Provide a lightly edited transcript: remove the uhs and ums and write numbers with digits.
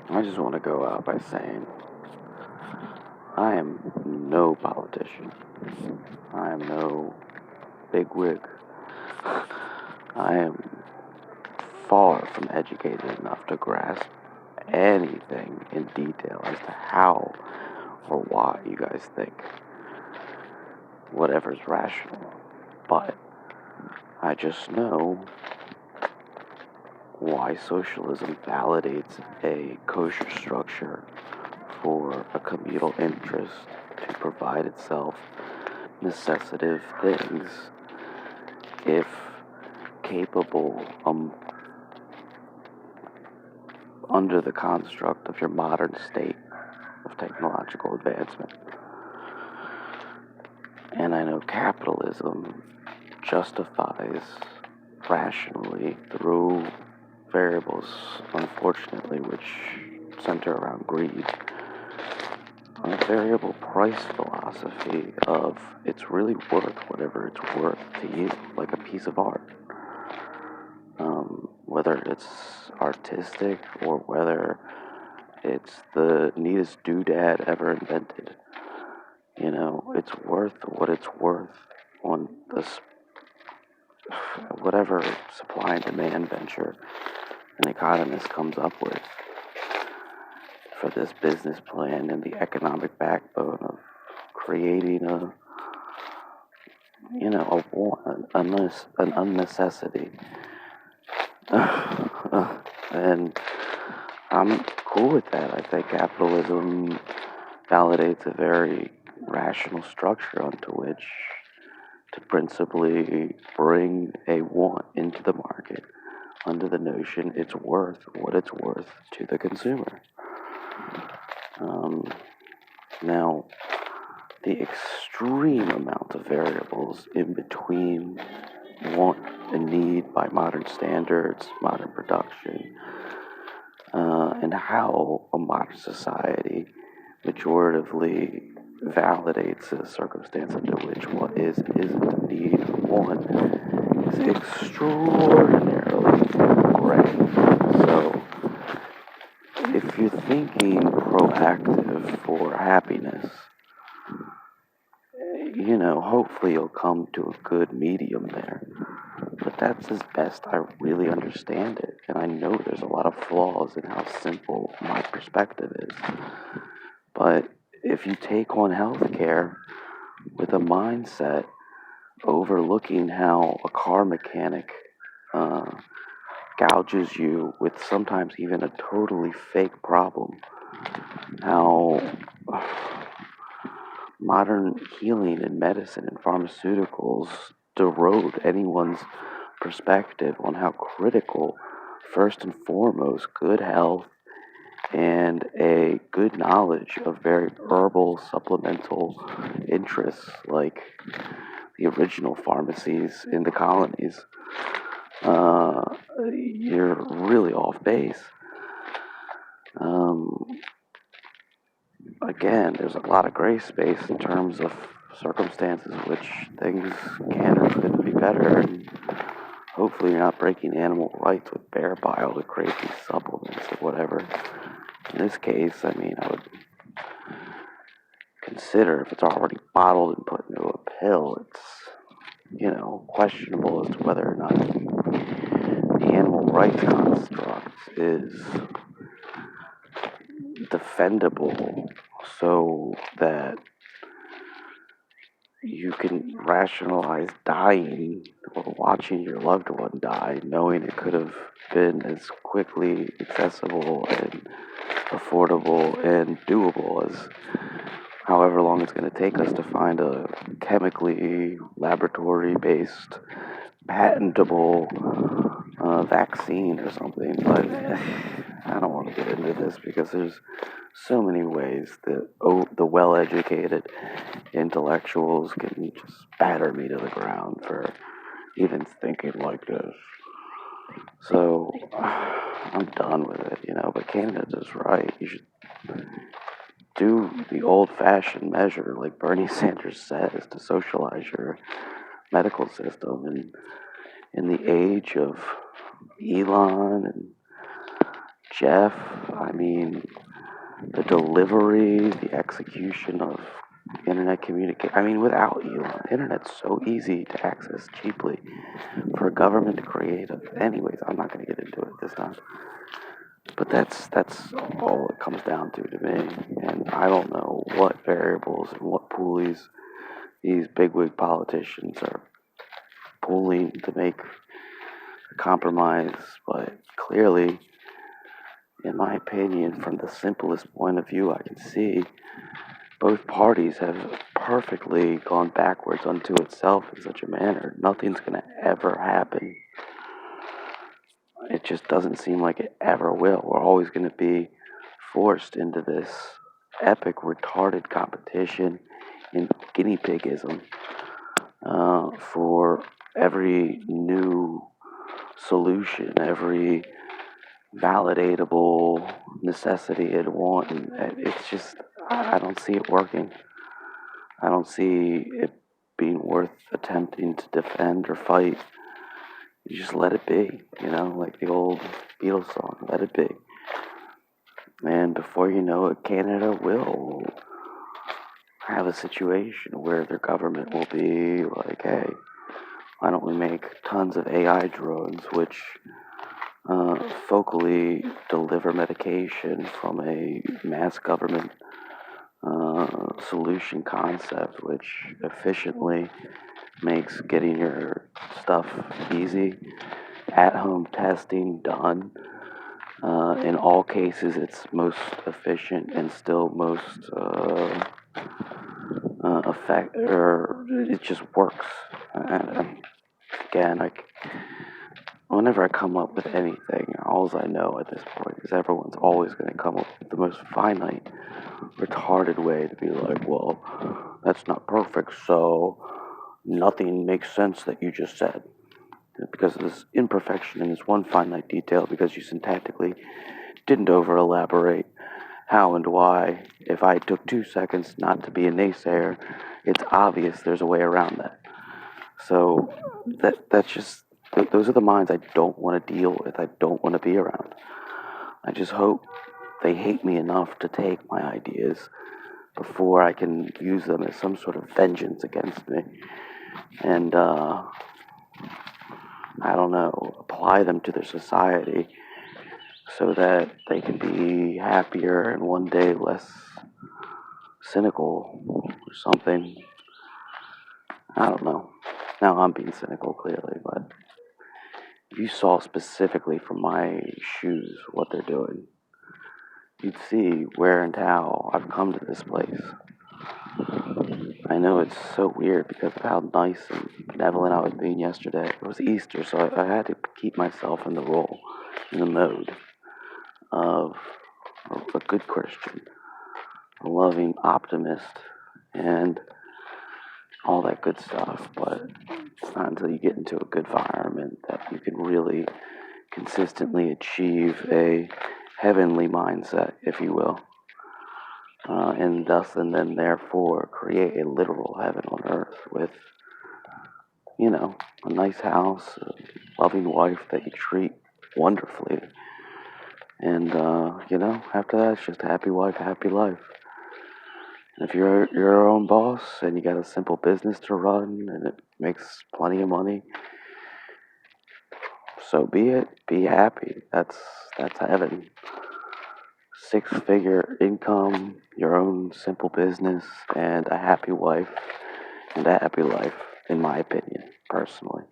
I just want to go out by saying I am no politician. I am no bigwig. I am far from educated enough to grasp anything in detail as to how or why you guys think whatever's rational. But I just know why socialism validates a kosher structure for a communal interest to provide itself necessitative things if capable under the construct of your modern state of technological advancement. And I know capitalism justifies rationally through variables, unfortunately, which center around greed, a variable price philosophy of it's really worth whatever it's worth to you, like a piece of art. Whether it's artistic or whether it's the neatest doodad ever invented. It's worth what it's worth on this whatever supply and demand venture an economist comes up with for this business plan and the economic backbone of creating a want, an unnecessity. And I'm cool with that. I think capitalism validates a very rational structure onto which to principally bring a want into the market under the notion it's worth what it's worth to the consumer. Now, the extreme amount of variables in between want and need by modern standards, modern production, and how a modern society pejoratively validates the circumstance under which what is and isn't a need or want is extraordinarily gray. So, if you're thinking proactive for happiness, hopefully you'll come to a good medium there. But that's as best I really understand it. And I know there's a lot of flaws in how simple my perspective is. But if you take on healthcare with a mindset overlooking how a car mechanic gouges you with sometimes even a totally fake problem, how modern healing and medicine and pharmaceuticals derode anyone's perspective on how critical, first and foremost, good health and a good knowledge of very herbal supplemental interests like the original pharmacies in the colonies, you're really off base. Again, there's a lot of gray space in terms of circumstances which things can or could be better, and hopefully you're not breaking animal rights with bear bile to create these supplements or whatever. In this case, I would consider if it's already bottled and put into a pill, it's, questionable as to whether or not the animal rights construct is defendable so that you can rationalize dying or watching your loved one die, knowing it could have been as quickly accessible and affordable and doable as however long it's going to take us to find a chemically laboratory based patentable vaccine or something. But I don't want to get into this because there's so many ways that the well-educated intellectuals can just batter me to the ground for even thinking like this. So I'm done with it, But Canada's is right. You should do the old-fashioned measure, like Bernie Sanders says, to socialize your medical system. And in the age of Elon and Jeff, I mean, the delivery, the execution of internet communication. I mean, without Elon, internet's so easy to access cheaply for a government to create. Anyways, I'm not going to get into it this time. But that's all it comes down to me. And I don't know what variables and what pulleys these bigwig politicians are pulling to make a compromise. But clearly, in my opinion, from the simplest point of view I can see, both parties have perfectly gone backwards unto itself in such a manner. Nothing's going to ever happen. It just doesn't seem like it ever will. We're always going to be forced into this epic, retarded competition in guinea pigism for every new solution, every validatable necessity and want. And it's just, I don't see it working. I don't see it being worth attempting to defend or fight. You just let it be, like the old Beatles song, let it be. And before you know it, Canada will have a situation where their government will be like, hey, why don't we make tons of AI drones which focally deliver medication from a mass government solution concept, which efficiently makes getting your stuff easy, at-home testing done. In all cases, it's most efficient and still most effect, or it just works. Again, whenever I come up with anything, all I know at this point is everyone's always going to come up with the most finite, retarded way to be like, well, that's not perfect, so nothing makes sense that you just said. Because of this imperfection in this one finite detail, because you syntactically didn't over elaborate how and why. If I took 2 seconds not to be a naysayer, it's obvious there's a way around that. So that's just, those are the minds I don't want to deal with. I don't want to be around. I just hope they hate me enough to take my ideas before I can use them as some sort of vengeance against me. And, I don't know, apply them to their society so that they can be happier and one day less cynical or something. I don't know. Now I'm being cynical, clearly, but if you saw specifically from my shoes what they're doing, you'd see where and how I've come to this place. I know it's so weird because of how nice and benevolent I was being yesterday. It was Easter, so I had to keep myself in the role, in the mode of a good Christian, a loving optimist, and all that good stuff. But it's not until you get into a good environment that you can really consistently achieve a heavenly mindset, if you will. And thus and then therefore create a literal heaven on earth with, a nice house, a loving wife that you treat wonderfully. And, after that, it's just a happy wife, happy life. And if you're your own boss and you got a simple business to run and it makes plenty of money, so be it. Be happy. That's heaven. 6-figure income, your own simple business, and a happy wife and a happy life, in my opinion, personally.